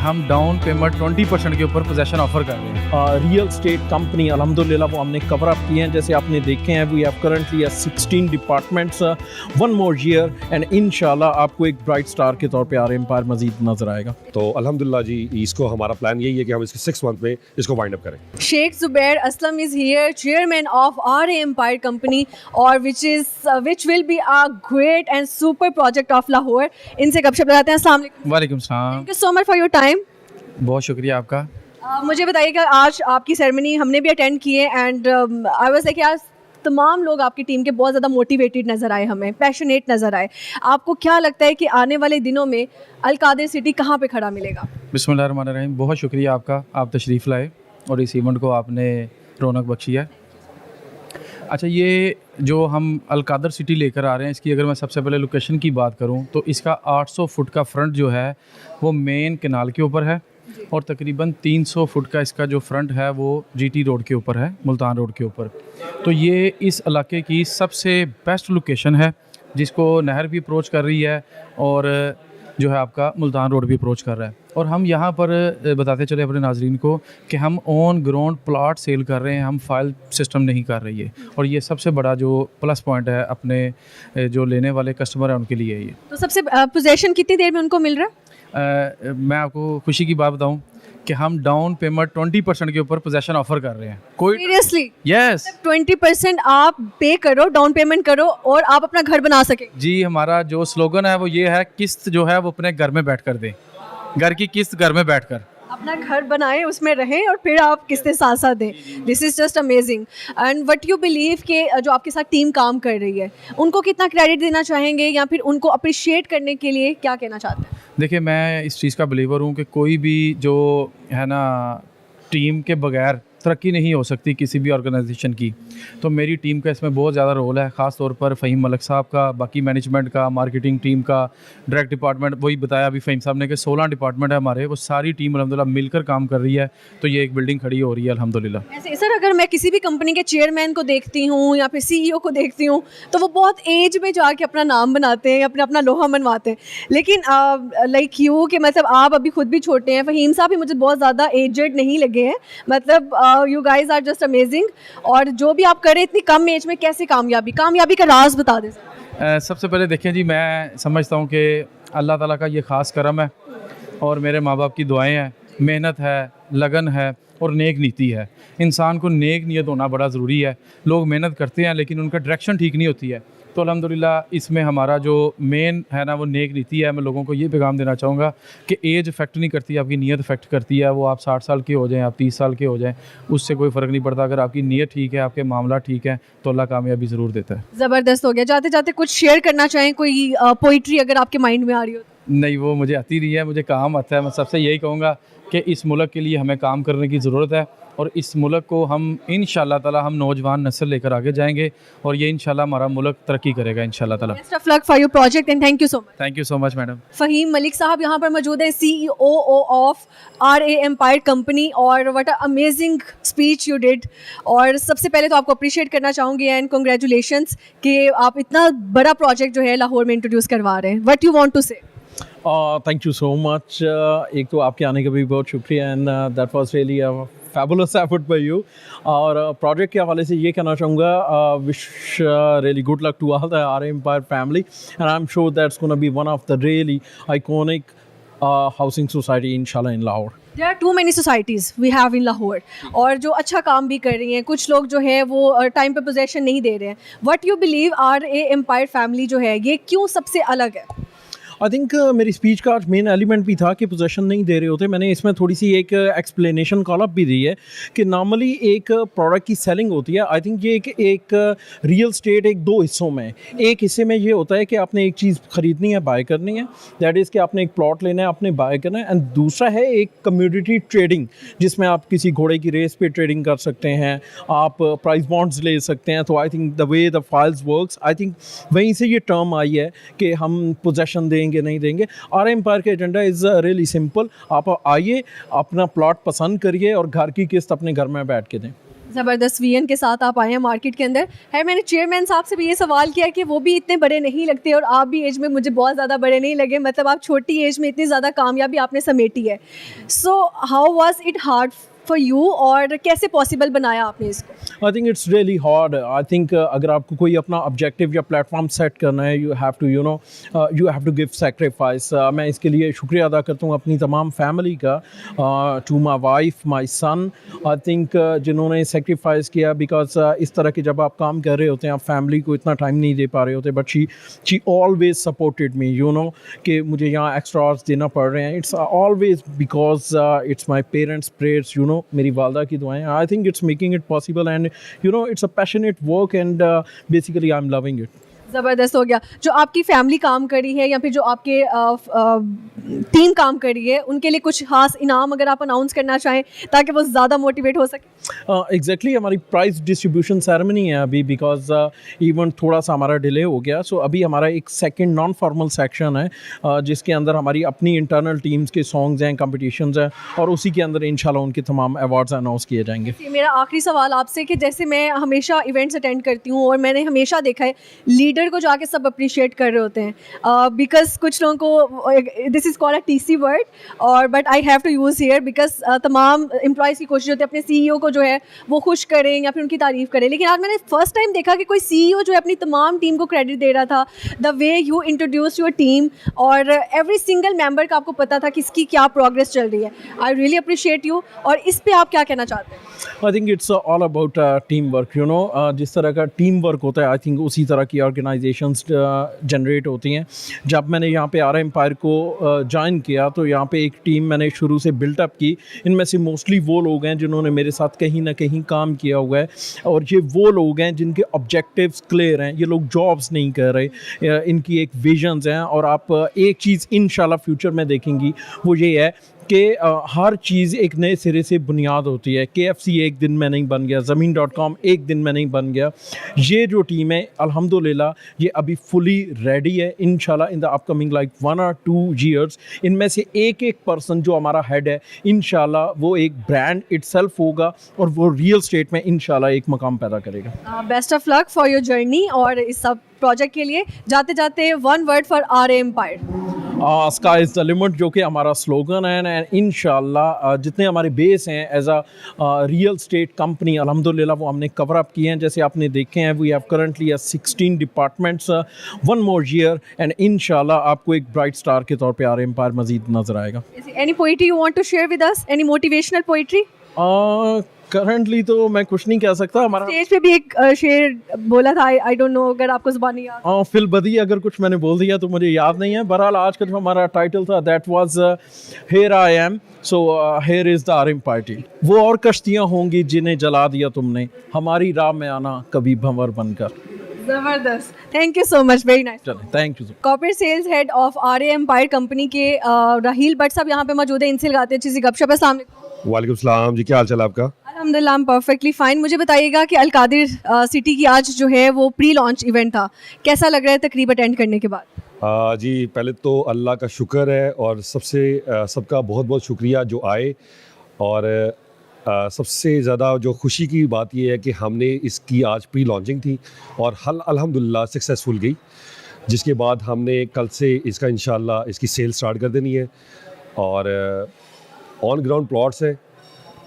हम down payment 20% के ऊपर पोजेसन ऑफर कर रहे हैं। रियल स्टेट कंपनी अल्हम्दुलिल्लाह वो हमने कवर अप किए हैं, जैसे आपने देखे हैं we have currently 16 departments, one more year and इंशाल्लाह आपको एक ब्राइट स्टार के तौर पे आर एम्पायर मजीद नजर आएगा। तो अल्हम्दुलिल्लाह जी, इसको हमारा प्लान यही है कि हम इसके 6 मंथ में इसको वाइंड अप करें। Sheikh Zubair Aslam is here, chairman of RA Empire Company, और which will be a great and super project of Lahore. इनसे गपशप लगाते हैं। अस्सलाम वालेकुम। वालेकुम सलाम। Thank you so much for your time. बहुत शुक्रिया आपका। मुझे बताइए कि आज आपकी सेरेमनी हमने भी अटेंड की है एंड आई वाज लाइक यार तमाम लोग आपकी टीम के बहुत ज़्यादा मोटिवेटेड नज़र आए, हमें पैशनेट नज़र आए। आपको क्या लगता है कि आने वाले दिनों में अल कादिर सिटी कहाँ पे खड़ा मिलेगा? बिस्मिल्लाहिर्रहमानिर्रहीम, बहुत शुक्रिया आपका, आप तशरीफ़ लाए और इस इवेंट को आपने रौनक बख्शी है। अच्छा, ये जो हम अल कादिर सिटी लेकर आ रहे हैं, इसकी अगर मैं सबसे पहले लोकेशन की बात करूं तो इसका 800 फुट का फ्रंट जो है वो मेन कैनाल के ऊपर है और तकरीबन 300 फुट का इसका जो फ्रंट है वो जीटी रोड के ऊपर है, मुल्तान रोड के ऊपर। तो ये इस इलाके की सबसे बेस्ट लोकेशन है जिसको नहर भी अप्रोच कर रही है और जो है आपका मुल्तान रोड भी अप्रोच कर रहा है। और हम यहाँ पर बताते चले अपने नाजरीन को कि हम ऑन ग्राउंड प्लाट सेल कर रहे हैं, हम फाइल सिस्टम नहीं कर रही है और ये सबसे बड़ा जो प्लस पॉइंट है अपने जो लेने वाले कस्टमर हैं उनके लिए। ये तो सबसे पोजेसन कितनी देर में उनको मिल रहा है? मैं आपको खुशी की बात बताऊं कि हम डाउन पेमेंट 20% के ऊपर पोजेसन ऑफर कर रहे हैं। कोई सीरियसली? यस, 20% आप पे करो, डाउन पेमेंट करो और आप अपना घर बना सके। जी, हमारा जो स्लोगन है वो ये है, किस्त जो है वो अपने घर में बैठ कर दें, घर की किस्त घर में बैठ कर। अपना घर बनाएं, उसमें रहें और फिर आप किस्तें साथ साथ दें। This is just amazing and what you believe कि जो आपके साथ टीम काम कर रही है उनको कितना क्रेडिट देना चाहेंगे या फिर उनको अप्रिशिएट करने के लिए क्या कहना चाहते हैं? देखिए, मैं इस चीज़ का बिलीवर हूँ कि कोई भी जो है ना टीम के बगैर तरक्की नहीं हो सकती किसी भी ऑर्गेनाइजेशन की। तो मेरी टीम का इसमें बहुत ज़्यादा रोल है, ख़ास तौर पर फ़हीम मलिक साहब का, बाकी मैनेजमेंट का, मार्केटिंग टीम का, डायरेक्ट डिपार्टमेंट, वही बताया अभी फ़हीम साहब ने कि 16 डिपार्टमेंट है हमारे, वो सारी टीम अल्हम्दुलिल्लाह मिलकर काम कर रही है। तो ये एक बिल्डिंग खड़ी हो रही है अल्हम्दुलिल्लाह। ऐसे सर, अगर मैं किसी भी कंपनी के चेयरमैन को देखती हूँ या फिर CEO को देखती हूँ तो वो बहुत एज में जाके अपना नाम बनाते हैं, अपना लोहा मनवाते हैं, लेकिन लाइक यू कि मतलब आप अभी खुद भी छोटे हैं, फ़हीम साहब भी मुझे बहुत ज़्यादा एजड नहीं लगे हैं, मतलब you guys are just amazing. और जो भी आप करें इतनी कम एज में, कैसे कामयाबी का राज बता दें। सबसे पहले देखें जी, मैं समझता हूँ कि अल्लाह ताला का ये ख़ास करम है और मेरे माँ बाप की दुआएं हैं, मेहनत है, लगन है और नेक नीति है। इंसान को नेक नीयत होना बड़ा ज़रूरी है। लोग मेहनत करते हैं लेकिन उनका डायरेक्शन ठीक नहीं होती है। तो अल्हम्दुलिल्लाह इसमें हमारा जो मेन है ना वो नेक नीति है। मैं लोगों को ये पैगाम देना चाहूँगा कि एज इफेक्ट नहीं करती, आपकी नीयत इफेक्ट करती है। वो आप 60 साल के हो जाएं, आप 30 साल के हो जाएं, उससे कोई फ़र्क नहीं पड़ता। अगर आपकी नीयत ठीक है, आपके मामला ठीक है, तो अल्लाह कामयाबी ज़रूर देता है। ज़बरदस्त हो गया। जाते जाते कुछ शेयर करना चाहें, कोई पोइट्री अगर आपके माइंड में आ रही हो? नहीं, वो मुझे आती नहीं है, मुझे काम आता है। मैं सबसे यही कहूँगा कि इस मुल्क के लिए हमें काम करने की ज़रूरत है और इस मुल्क को हम इंशाअल्लाह ताला हम नौजवान नस्ल लेकर आगे जाएंगे और ये इंशाअल्लाह हमारा मुल्क तरक्की करेगा इंशाअल्लाह ताला। Best of luck for your project and thank you so much. Thank you so much madam. Fahim Malik साहब यहाँ पर मौजूद हैं, CEO of RA empire company, और what a amazing speech you did. और सबसे पहले तो आपको अप्रिशिएट करना चाहूँगी एंड कंग्रेचुलेशंस कि आप इतना बड़ा प्रोजेक्ट जो है लाहौर में इंट्रोड्यूस करवा रहे हैं। What you want to say? Thank you so much. एक तो आपके आने का भी बहुत शुक्रिया and that was really a fabulous effort by you. और प्रोजेक्ट के हवाले से ये कहना चाहूँगा, wish really good luck to all the RA empire family and I am sure that's gonna be one of the really iconic housing society इंशाल्लाह in Lahore. There are too many societies we have in Lahore और जो अच्छा काम भी कर रही हैं। कुछ लोग जो है वो टाइम पे पोजेशन नहीं दे रहे हैं। What you believe RA empire family जो है ये क्यों सबसे अलग है? आई थिंक मेरी स्पीच का मेन एलिमेंट भी था कि पोजेसन नहीं दे रहे होते। मैंने इसमें थोड़ी सी एक एक्सप्लेनेशन कॉलअप भी दी है कि नॉर्मली एक प्रोडक्ट की सेलिंग होती है। आई थिंक ये एक रियल स्टेट एक दो हिस्सों में, एक हिस्से में ये होता है कि आपने एक चीज़ ख़रीदनी है, बाय करनी है, दैट इज़ कि आपने एक प्लॉट लेना है, आपने बाय करना है। एंड दूसरा है एक कम्योडिटी ट्रेडिंग, जिसमें आप किसी घोड़े की रेस पे ट्रेडिंग कर सकते हैं, आप प्राइस बॉन्ड्स ले सकते हैं। तो I think the way the files works, I think वहीं से ये टर्म आई है कि हम पोजेसन देंगे नहीं देंगे। RA एम्पायर का एजेंडा इज़ रियली सिंपल। आप आइए, अपना प्लॉट पसंद करिए और घर की किस्त अपने घर में बैठ के दें। ज़बरदस्त वीएन के साथ आप आए हैं मार्केट के अंदर है। मैंने चेयरमैन साहब से भी ये सवाल किया कि वो भी इतने बड़े नहीं लगते और आप भी एज में मुझे बहुत ज़्यादा बड़े नहीं लगे, मतलब आप छोटी एज में इतनी ज़्यादा कामयाबी आपने समेटी है। So how was it hard for you और कैसे पॉसिबल बनाया आपने इसको? I think it's really hard. I think अगर आपको कोई अपना ऑब्जेक्टिव या प्लेटफॉर्म सेट करना है, you have to give sacrifice. मैं इसके लिए शुक्रिया अदा करता हूँ अपनी तमाम फैमिली का, to my wife, my son. I think जिन्होंने सेक्रीफाइस किया, बिकॉज इस तरह के जब आप काम कर रहे होते हैं, आप फैमिली को इतना टाइम नहीं दे पा रहे होते, but she always supported me, कि मुझे यहाँ एक्स्ट्रा आवर्स देना पड़ रहे हैं। It's always because it's my parents prayers, मेरी वालदा की दुआएं। I think it's making it possible and it's a passionate work and basically I am loving it. ज़बरदस्त हो गया। जो आपकी फैमिली काम करी है या फिर जो आपके टीम काम करी है, उनके लिए कुछ खास इनाम अगर आप अनाउंस करना चाहें ताकि वो ज़्यादा मोटिवेट हो सके? एग्जैक्टली हमारी प्राइज़ डिस्ट्रीब्यूशन सेरेमनी है अभी, बिकॉज इवेंट थोड़ा सा हमारा डिले हो गया। सो अभी हमारा एक सेकंड नॉन फॉर्मल सेक्शन है, जिसके अंदर हमारी अपनी इंटरनल टीम्स के सॉन्ग्स हैं, कॉम्पिटिशन्स हैं, और उसी के अंदर इंशाल्लाह उनके तमाम अवार्ड्स अनाउंस किए जाएंगे। मेरा आखिरी सवाल आपसे कि जैसे मैं हमेशा इवेंट्स अटेंड करती हूँ और मैंने हमेशा देखा है लीडर को जाके सब अप्रिशिएट कर रहे होते हैं, बिकॉज कुछ लोगों को this is called a TC word, और but I have to use here because तमाम एम्प्लॉयज़ की कोशिश होती है अपने सीईओ को जो है वो खुश करें या फिर उनकी तारीफ़ करें। लेकिन आज मैंने फर्स्ट टाइम देखा कि कोई सीईओ जो है अपनी तमाम टीम को क्रेडिट दे रहा था, the way you introduce your team, और एवरी सिंगल मेंबर का आपको पता था कि इसकी क्या प्रोग्रेस चल रही है। I really appreciate you. और इस पे आप क्या कहना चाहते हैं? I think it's all about team work. जिस तरह का टीम वर्क होता है, आई थिंक उसी तरह की ऑर्गेनाइजेशंस जनरेट होती हैं। जब मैंने यहाँ पे आर एम्पायर को ज्वाइन किया, तो यहाँ पे एक टीम मैंने शुरू से बिल्टअप की। इनमें से मोस्टली वो लोग हैं जिन्होंने मेरे साथ कहीं ना कहीं काम किया हुआ है, और ये वो लोग हैं जिनके ऑब्जेक्टिव्स क्लियर हैं। ये लोग जॉब्स नहीं कर रहे, इनकी एक विजन्स हैं। और आप एक चीज़ इंशाल्लाह फ्यूचर में देखेंगी, वो ये है कि हर चीज़ एक नए सिरे से बुनियाद होती है। KFC एक दिन में नहीं बन गया, ज़मीन.com एक दिन में नहीं बन गया। ये जो टीम है अल्हम्दुलिल्लाह ये अभी फुली रेडी है। इंशाल्लाह in the upcoming like 1 or 2 years इनमें से एक एक पर्सन जो हमारा हेड है, इंशाल्लाह वो एक ब्रांड इटसेल्फ होगा और वो रियल स्टेट में इंशाल्लाह एक मकाम पैदा करेगा। Best of luck for your journey और इस सब प्रोजेक्ट के लिए। जाते जाते one word for R empire. Sky is the limit, जो कि हमारा स्लोगन है। एंड इंशाल्लाह जितने हमारे बेस हैं as a real estate company, अल्हम्दुलिल्लाह वो हमने कवर अप किए हैं। जैसे आपने देखे हैं, we have currently 16 departments, 1 more year, and इंशाल्लाह आपको एक ब्राइट स्टार के तौर पे आर एम्पायर मजीद नजर आएगा। Any poetry you want to share with us? Any motivational poetry? Currently तो मैं कुछ नहीं कह सकता। हमारा स्टेज पे भी एक शेर बोला था, आई डोंट नो अगर आपको ज़ुबानी याद। फिल बदी अगर कुछ मैंने बोल दिया तो मुझे याद नहीं है। बहरहाल आज का जो हमारा टाइटल था, that was here I am, so here is the R empire team. वो और कश्तियाँ होंगी जिन्हें जला दिया तुमने, हमारी राह में आना कभी भंवर बनकर। ज़बरदस्त, thank you so much, very nice. चलें, thank you. Corporate sales head of R empire company के राहील भट्ट साहब यहाँ पे मौजूद है। इनसे लगाते हैं अच्छी सी गपशप। अस्सलाम वालेकुम। वालेकुम सलाम जी, क्या हाल चाल आपका? अल्हम्दुलिल्लाह, I'm perfectly fine। मुझे बताइएगा कि अलकादिर सिटी की आज जो है वो प्री लॉन्च इवेंट था, कैसा लग रहा है तकरीब अटेंड करने के बाद? जी पहले तो अल्लाह का शुक्र है और सबका बहुत बहुत शुक्रिया जो आए। और सबसे ज़्यादा जो खुशी की बात ये है कि हमने इसकी आज प्री लॉन्चिंग थी और अल्हम्दुलिल्लाह सक्सेसफुल गई, जिसके बाद हमने कल से इसका इंशाल्लाह इसकी सेल स्टार्ट कर देनी है। और ऑन ग्राउंड प्लॉट्स हैं,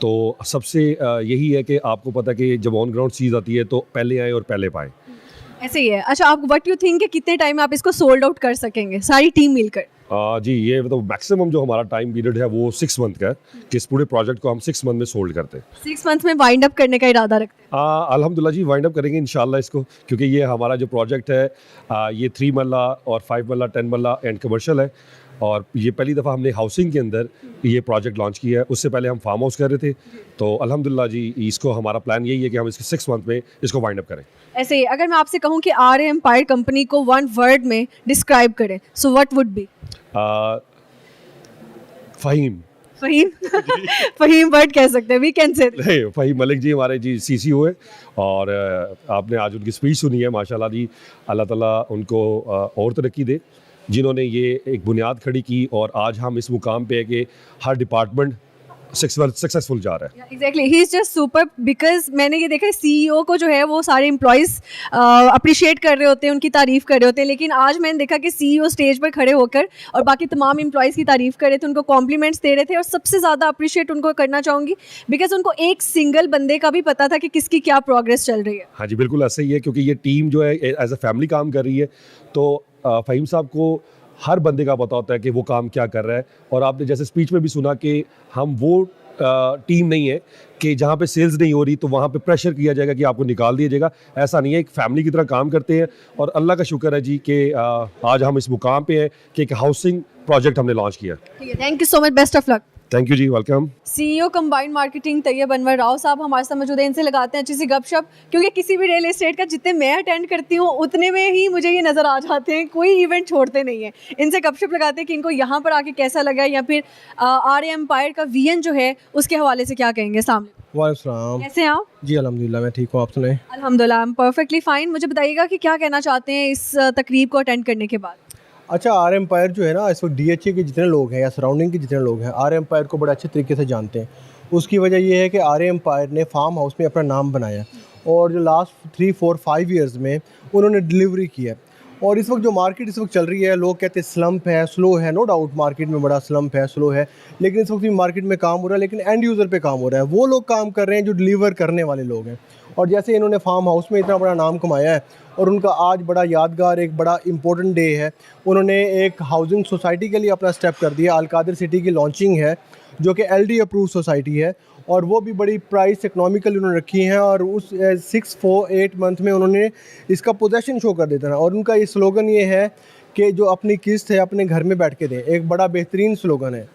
तो सबसे यही है कि आपको पता है कि जब ऑन ग्राउंड चीज़ आती है तो पहले आए और पहले पाएँ। ऐसे ही है। अच्छा, आप व्हाट यू थिंक कि कितने टाइम में आप इसको सोल्ड आउट कर सकेंगे सारी टीम मिलकर? जी ये मतलब मैक्सिमम जो हमारा टाइम पीरियड है वो 6 मंथ का है कि इस पूरे प्रोजेक्ट को हम 6 मंथ में सोल्ड करते हैं। 6 मंथ में वाइंड अप करने का इरादा रखते हैं? अल्हम्दुलिल्लाह जी, वाइंड अप करेंगे इंशाल्लाह इसको, क्योंकि ये हमारा जो प्रोजेक्ट है ये 3 मरला और 5 मरला 10 मरला एंड कमर्शियल है। और ये पहली दफ़ा हमने हाउसिंग के अंदर ये प्रोजेक्ट लॉन्च किया है। उससे pहले हम फार्म हाउस कर रहे थे, तो अल्हम्दुलिल्लाह जी इसको हमारा प्लान यही है कि हम इसके 6 मंथ में इसको वाइंड अप करें। ऐसे ही अगर मैं आपसे कहूँ कि आर एम्पायर कंपनी को 1 वर्ड में डिस्क्राइब करें, so what would be? Faheem. Faheem Faheem word कह सकते हैं, we can say. Faheem Malik ji हमारे जी CCO है, और आपने आज उनकी स्पीच सुनी है। माशाल्लाह जी, अल्लाह ताला उनको और तरक्की दे, जिन्होंने ये एक बुनियाद खड़ी की। और आज हम इस मुकाम पे है कि हर डिपार्टमेंट सक्सेसफुल जा रहा है। Exactly, he is just super, because मैंने ये देखा है CEO को जो है वो सारे एम्प्लॉयज़ अप्रिशिएट कर रहे होते हैं, उनकी तारीफ़ कर रहे होते हैं, लेकिन आज मैंने देखा कि CEO स्टेज पर खड़े होकर और बाकी तमाम एम्प्लॉयज़ की तारीफ़ कर रहे थे, उनको कॉम्प्लीमेंट्स दे रहे थे, और सबसे ज़्यादा अप्रिशिएट उनको करना चाहूँगी बिकॉज उनको एक सिंगल बंदे का भी पता था कि किसकी क्या प्रोग्रेस चल रही है। हाँ जी, बिल्कुल ऐसा ही है, क्योंकि ये टीम जो है एज अ फैमिली काम कर रही है, तो फ़हीम साहब को हर बंदे का पता होता है कि वो काम क्या कर रहा है। और आपने जैसे स्पीच में भी सुना कि हम वो टीम नहीं है कि जहाँ पे सेल्स नहीं हो रही तो वहाँ पे प्रेशर किया जाएगा कि आपको निकाल दिया जाएगा। ऐसा नहीं है, एक फैमिली की तरह काम करते हैं। और अल्लाह का शुक्र है जी कि आज हम इस मुकाम पे हैं कि एक हाउसिंग प्रोजेक्ट हमने लॉन्च किया। Thank you so much, best of luck. Thank you जी, welcome. CEO combined marketing Tayyab Anwar Rao साहब हमारे साथ मौजूद हैं। इनसे लगाते हैं अच्छी सी गपशप, क्योंकि किसी भी रियल एस्टेट का जितने मैं अटेंड करती हूँ उतने में ही मुझे ये नज़र आ जाते हैं, कोई इवेंट छोड़ते नहीं है। इनसे गपशप लगाते हैं कि इनको यहाँ पर आके कैसा लगा, या फिर RA एम्पायर का VN जो है उसके हवाले से क्या कहेंगे। सामने वालेकुम, कैसे हैं आप? जी अल्हम्दुलिल्लाह मैं ठीक हूँ, आप सुनाएं? अल्हम्दुलिल्लाह, आई एम परफेक्टली फाइन। मुझे बताइएगा कि क्या कहना चाहते हैं इस तकरीब को अटेंड करने के बाद। अच्छा, आर एम्पायर जो है ना, इस वक्त DHA के जितने लोग हैं या सराउंडिंग के जितने लोग हैं आर एम्पायर को बड़े अच्छे तरीके से जानते हैं। उसकी वजह ये है कि आर एम्पायर ने फार्म हाउस में अपना नाम बनाया और जो लास्ट 3, 4, 5 ईयर्स में उन्होंने डिलीवरी की है। और इस वक्त जो मार्केट इस वक्त चल रही है, लोग कहते हैं स्लम्प है, स्लो है, नो डाउट मार्केट में बड़ा स्लम्प है, स्लो है, लेकिन इस वक्त भी मार्केट में काम हो रहा है, लेकिन एंड यूज़र पे काम हो रहा है। वो लोग काम कर रहे हैं जो डिलीवर करने वाले लोग हैं। और जैसे इन्होंने फार्म हाउस में इतना बड़ा नाम कमाया है और उनका आज बड़ा यादगार एक बड़ा इंपॉर्टेंट डे है, उन्होंने एक हाउसिंग सोसाइटी के लिए अपना स्टेप कर दिया। अलकादर सिटी की लॉन्चिंग है जो कि LD अप्रूव सोसाइटी है, और वो भी बड़ी प्राइस इकनॉमिकल उन्होंने रखी हैं, और उस 6-8 मंथ में उन्होंने इसका पोजेसन शो कर देता है। और उनका ये स्लोगन ये है कि जो अपनी किस्त है अपने घर में बैठ के दें, एक बड़ा बेहतरीन स्लोगन है।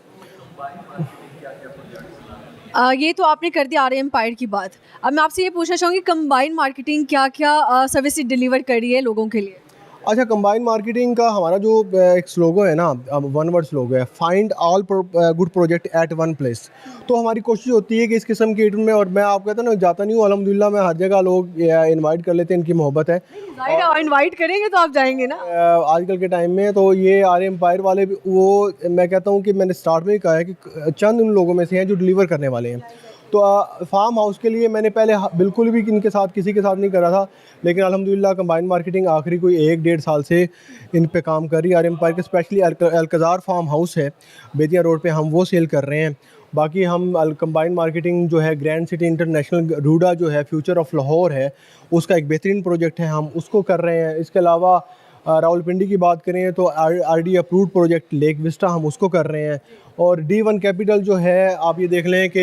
ये तो आपने कर दी RA एम्पायर की बात। अब मैं आपसे ये पूछना चाहूँगी कंबाइंड मार्केटिंग क्या क्या सर्विसेज डिलीवर कर रही है लोगों के लिए। अच्छा, कंबाइन मार्केटिंग का हमारा जो एक स्लोगन है ना, वन वर्ड स्लोगन है, find all good project at one place. तो हमारी कोशिश होती है कि इस किस्म के इवेंट में, और मैं आपको कहता हूँ ना, जाता नहीं हूँ अल्हम्दुलिल्लाह, मैं हर जगह लोग इनवाइट कर लेते हैं, इनकी मोहब्बत है। इनवाइट करेंगे तो आप जाएंगे ना। आजकल के टाइम में तो ये आर एम्पायर वाले भी, वो मैं कहता हूँ कि मैंने स्टार्ट में ही कहा है कि चंद उन लोगों में से हैं जो डिलीवर करने वाले हैं। तो फार्म हाउस के लिए मैंने पहले बिल्कुल भी इनके साथ किसी के साथ नहीं करा था, लेकिन अल्हम्दुलिल्लाह कंबाइंड मार्केटिंग आखिरी कोई 1-1.5 साल से इन पे काम कर रही है। आर एम्पायर के स्पेशली अलकज़ार फार्म हाउस है बेतिया रोड पे, हम वो सेल कर रहे हैं। बाकी हम कंबाइंड मार्केटिंग जो है ग्रैंड सिटी इंटरनेशनल रूडा जो है फ्यूचर ऑफ लाहौर है, उसका एक बेहतरीन प्रोजेक्ट है, हम उसको कर रहे हैं। इसके अलावा रावलपिंडी की बात करें तो RD approved project lake Vista हम उसको कर रहे हैं। और D1 कैपिटल जो है, आप ये देख लें कि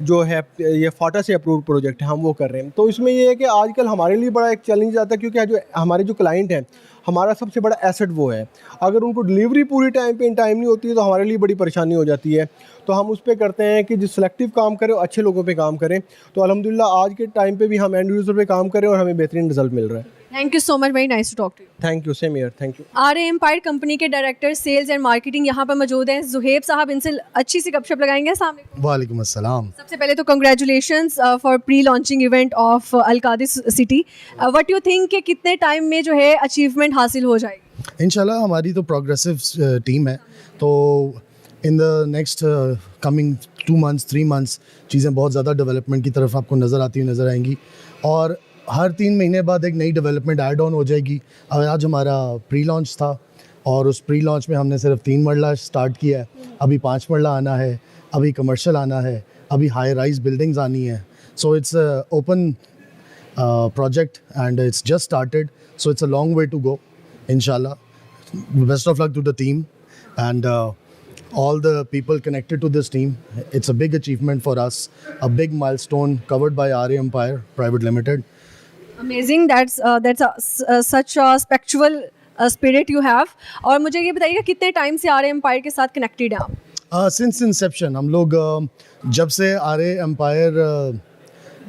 जो है ये फाटा से अप्रूव्ड प्रोजेक्ट है, हम वो कर रहे हैं। तो इसमें ये है कि आजकल हमारे लिए बड़ा एक चैलेंज आता है, क्योंकि जो हमारे जो क्लाइंट हैं, हमारा सबसे बड़ा एसेट वो है। अगर उनको डिलीवरी पूरी टाइम पे इन टाइम नहीं होती है तो हमारे लिए बड़ी परेशानी हो जाती है। तो हम उस पर करते हैं कि जो सिलेक्टिव काम करें, अच्छे लोगों पे काम करें। तो अल्हम्दुलिल्लाह आज के टाइम पे भी हम एंड यूज़र पे काम करें और हमें बेहतरीन रिजल्ट मिल रहा है। Thank you so much, very nice to talk to you. Thank you, same here, thank you. RA empire company के डायरेक्टर सेल्स एंड मार्केटिंग यहाँ पर मौजूद हैं जुहेब साहब, इनसे अच्छी सी गपशप लगाएंगे। अस्सलाम वालेकुम। वालेकुम अस्सलाम। सबसे पहले तो congratulations for pre launching event of Al-Qadir city. What you think कि कितने टाइम में जो है अचीवमेंट हासिल हो जाएगी? इंशाल्लाह हमारी तो प्रोग्रेसिव टीम है, तो in the next coming 2 months 3 months चीज़ें बहुत ज़्यादा डेवलपमेंट की तरफ आपको नज़र आती हुई नज़र आएंगी, और हर 3 महीने बाद एक नई डेवलपमेंट ऐड ऑन हो जाएगी। आज हमारा प्री लॉन्च था और उस प्री लॉन्च में हमने सिर्फ 3 मरला स्टार्ट किया है, अभी 5 मरला आना है, अभी कमर्शियल आना है, अभी हाई राइज बिल्डिंग्स आनी है। So it's open project and it's just started, so it's a long way to go. Inshallah, best of luck to the team and all the people connected to this team. It's a big achievement for us, a big milestone covered by RA Empire Private Limited. Amazing, that's such a spiritual spirit you have। और मुझे ये बताइएगा कितने time से RA empire के साथ connected हैं आप? Since inception हम लोग जब से RA Empire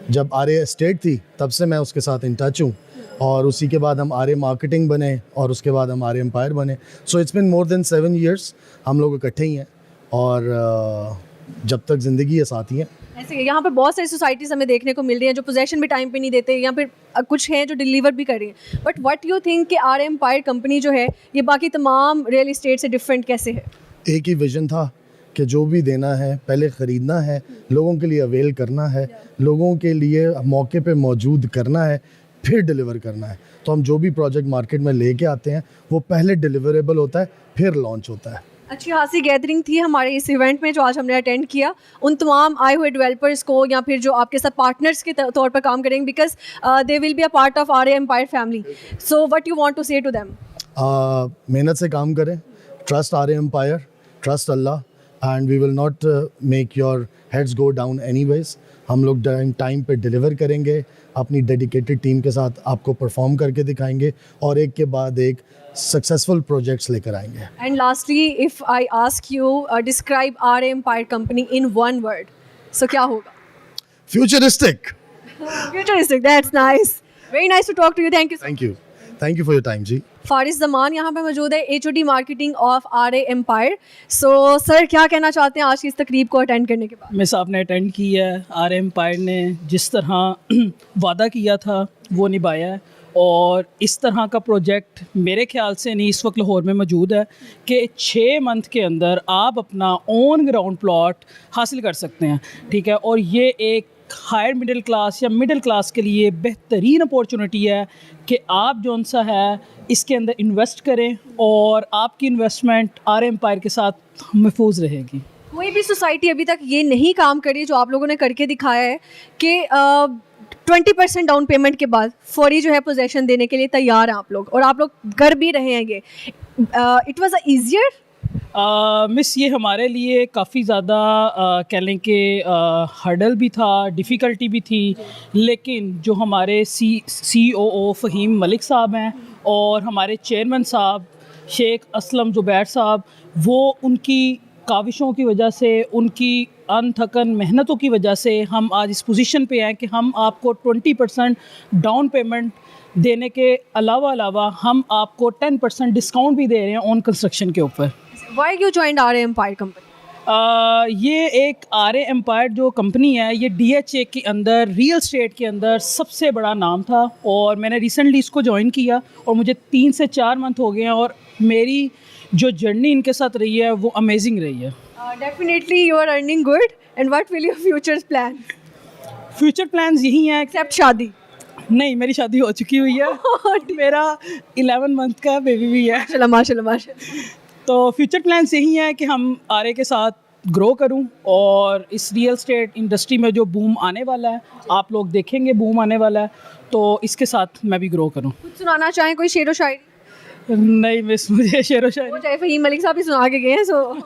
जब RA एस्टेट थी तब से मैं उसके साथ इन टच हूँ, और उसी के बाद हम RA मार्केटिंग बने और उसके बाद हम RA एम्पायर बने। So it's been more than 7 years हम लोग इकट्ठे ही हैं, और जब तक ज़िंदगी है साथ ही हैं। ऐसे यहाँ पर बहुत सारी सोसाइटीज़ हमें देखने को मिल रही हैं जो पोजेशन भी टाइम पे नहीं देते, या फिर कुछ हैं जो डिलीवर भी कर रही हैं। बट व्हाट यू थिंक कि RA एम्पायर कंपनी जो है ये बाकी तमाम रियल इस्टेट से डिफरेंट कैसे है? एक ही विज़न था कि जो भी देना है पहले ख़रीदना है, लोगों के लिए अवेल करना है, लोगों के लिए मौके पे मौजूद करना है, फिर डिलीवर करना है। तो हम जो भी प्रोजेक्ट मार्केट में लेके आते हैं वो पहले डिलीवरेबल होता है, फिर लॉन्च होता है। अच्छी खासी गैदरिंग थी हमारे इस इवेंट में जो आज हमने अटेंड किया। उन तमाम आए हुए डेवलपर्स को या फिर जो आपके साथ पार्टनर्स के तौर पर काम करेंगे, because they will be a part of R empire family, so what you want to say to them? मेहनत से काम करें, ट्रस्ट आर एम्पायर, ट्रस्ट अल्लाह, and we will not make your heads go down anyways. हम लोग time पे deliver करेंगे, अपनी डेडिकेटेड टीम के साथ आपको परफॉर्म करके दिखाएंगे और एक के बाद एक सक्सेसफुल प्रोजेक्ट्स लेकर आएंगे। And lastly, if I ask you describe R empire company in one word, so क्या होगा? Futuristic. Futuristic, that's nice, very nice to talk to you, thank you. Thank you for your time ji. Faris Zaman यहाँ पे मौजूद है, HOD marketing of RA empire. So sir, क्या कहना चाहते हैं आज की इस तकरीब को अटेंड करने के बाद? मिस आपने अटेंड की है, RA एम्पायर ने जिस तरह वादा किया था वो निभाया है, और इस तरह का प्रोजेक्ट मेरे ख्याल से नहीं इस वक्त लाहौर में मौजूद है कि 6 मंथ के अंदर आप अपना ऑन ग्राउंड प्लॉट हासिल कर सकते हैं, ठीक है। और ये एक हायर मिडिल क्लास या मिडिल क्लास के लिए बेहतरीन अपॉर्चुनिटी है कि आप जौन सा है इसके अंदर इन्वेस्ट करें और आपकी इन्वेस्टमेंट RA एम्पायर के साथ महफूज रहेगी। कोई भी सोसाइटी अभी तक ये नहीं काम करी जो आप लोगों ने करके दिखाया है कि 20% डाउन पेमेंट के बाद फौरी जो है पोजेशन देने के लिए तैयार हैं आप लोग, और आप लोग कर भी रहे हैं ये। इट वाज ईजियर मिस, ये हमारे लिए काफ़ी ज़्यादा कह लें कि हर्डल भी था, डिफ़िकल्टी भी थी, लेकिन जो हमारे COO फ़हीम मलिक साहब हैं और हमारे चेयरमैन साहब शेख असलम ज़ुबैर साहब, वो उनकी काविशों की वजह से, उनकी अनथकन मेहनतों की वजह से हम आज इस पोजीशन पे हैं कि हम आपको 20% डाउन पेमेंट देने के अलावा हम आपको 10% डिस्काउंट भी दे रहे हैं ऑन कंस्ट्रक्शन के ऊपर। Why you joined RA empire company? ये एक RA एम्पायर जो कंपनी है, ये DHA के अंदर रियल स्टेट के अंदर सबसे बड़ा नाम था, और मैंने रिसेंटली इसको ज्वाइन किया और मुझे 3 से 4 मंथ हो गए हैं, और मेरी जो जर्नी इनके साथ रही है वो अमेजिंग रही है। Definitely you are earning good, and what will your futures plan? Future plans यही हैं। एक्सेप्ट शादी? नहीं, मेरी शादी हो चुकी हुई है, मेरा 11 मंथ का बेबी भी है। माशाल्लाह माशाल्लाह माशाल्लाह। तो फ्यूचर प्लान्स यही हैं कि हम RA के साथ ग्रो करूं, और इस रियल स्टेट इंडस्ट्री में जो बूम आने वाला है, आप लोग देखेंगे बूम आने वाला है, तो इसके साथ मैं भी ग्रो करूं। कुछ सुनाना चाहें, कोई शेर व शायरी? नहीं मिस, मुझे शेर व शायरी वो चाहे फ़हीम मलिक साहब ही सुना के गए हैं, सो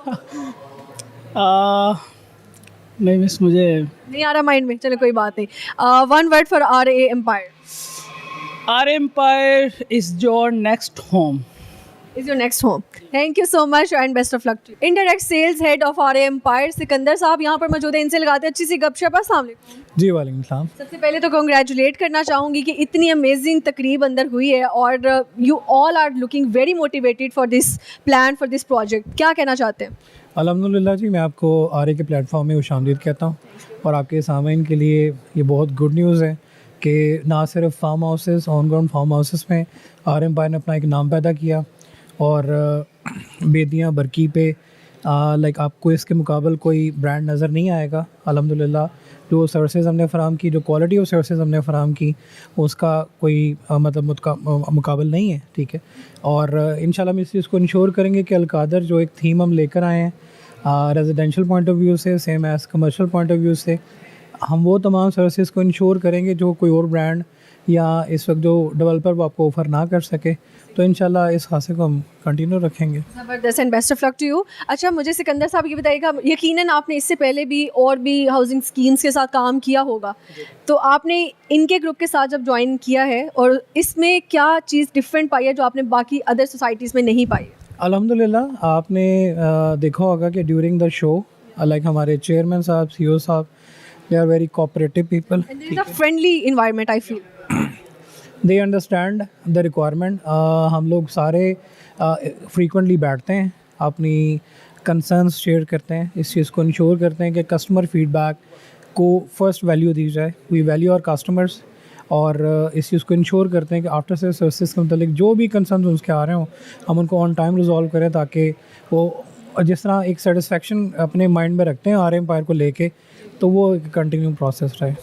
नहीं मिस, मुझे नहीं आ रहा माइंड में। चलो कोई बात नहीं। One word for RA empire. RA empire is your next home. Is your next home. Thank you so much and best of luck to you. Indirect sales head of RA Empire Sikandar साहब यहाँ पर मौजूद है, इनसे लगाते हैं अच्छी सी गपशप। अस्सलाम वालेकुम। जी वालेकुम सलाम। सबसे पहले तो कॉन्ग्रेचुलेट करना चाहूँगी कि इतनी अमेजिंग तकरीब अंदर हुई है, और you all are looking very motivated for this plan, for this project. क्या कहना चाहते हैं? अल्हम्दुलिल्लाह जी, मैं आपको RA के प्लेटफॉर्म में खुशामदीद कहता हूँ, और आपके सामीन के लिए ये बहुत गुड न्यूज़ है कि ना सिर्फ farm houses, on ground farm houses में RA एम्पायर ने अपना एक नाम पैदा किया, और बेदियाँ बरकी पे लाइक आपको इसके मुकाबले कोई ब्रांड नज़र नहीं आएगा। अल्हम्दुलिल्लाह जो सर्विसेज हमने फ़राहम की, जो क्वालिटी ऑफ सर्विसेज हमने फ़राहम की, उसका कोई मतलब मुकाबला नहीं है, ठीक है। और इंशाल्लाह हम इस चीज़ को इंश्योर करेंगे कि अलकादर जो एक थीम हम लेकर आए हैं रेजिडेंशियल पॉइंट ऑफ व्यू से, same as commercial point of view से, हम वो तमाम सर्विसेज को इंश्योर करेंगे जो कोई और ब्रांड या इस वक्त जो डेवलपर वो आपको ऑफ़र ना कर सके। तो इंशाल्लाह इस हासिल को हम कंटिन्यू रखेंगे। ज़बरदस्त, and best of luck to you. अच्छा, मुझे सिकंदर साहब ये बताइएगा, यकीनन आपने इससे पहले भी और भी हाउसिंग स्कीम्स के साथ काम किया होगा, तो आपने इनके ग्रुप के साथ जब ज्वाइन किया है, और इसमें क्या चीज़ डिफरेंट पाई है जो आपने बाकी अदर सोसाइटीज़ में नहीं पाई? अल्हम्दुलिल्लाह आपने देखा होगा कि ड्यूरिंग द शो लाइक हमारे चेयरमैन साहब, CEO साहब, they are very cooperative people, friendly environment I feel. They understand the requirement. हम लोग सारे फ्रीक्वेंटली बैठते हैं, अपनी कंसर्न्स शेयर करते हैं, इस चीज़ को इंश्योर करते हैं कि कस्टमर फीडबैक को फर्स्ट वैल्यू दी जाए। वी वैल्यू आवर कस्टमर्स, और इस चीज़ को इंश्योर करते हैं कि आफ्टर सेल सर्विसेज के मतलब जो भी कंसर्न्स उसके आ रहे हों हम उनको ऑन टाइम रिजॉल्व करें, ताकि वो और जिस तरह एक सेटिस्फेक्शन अपने माइंड में रखते हैं आर एम्पायर को लेके, तो वो एक कंटिन्यू प्रोसेस रहे।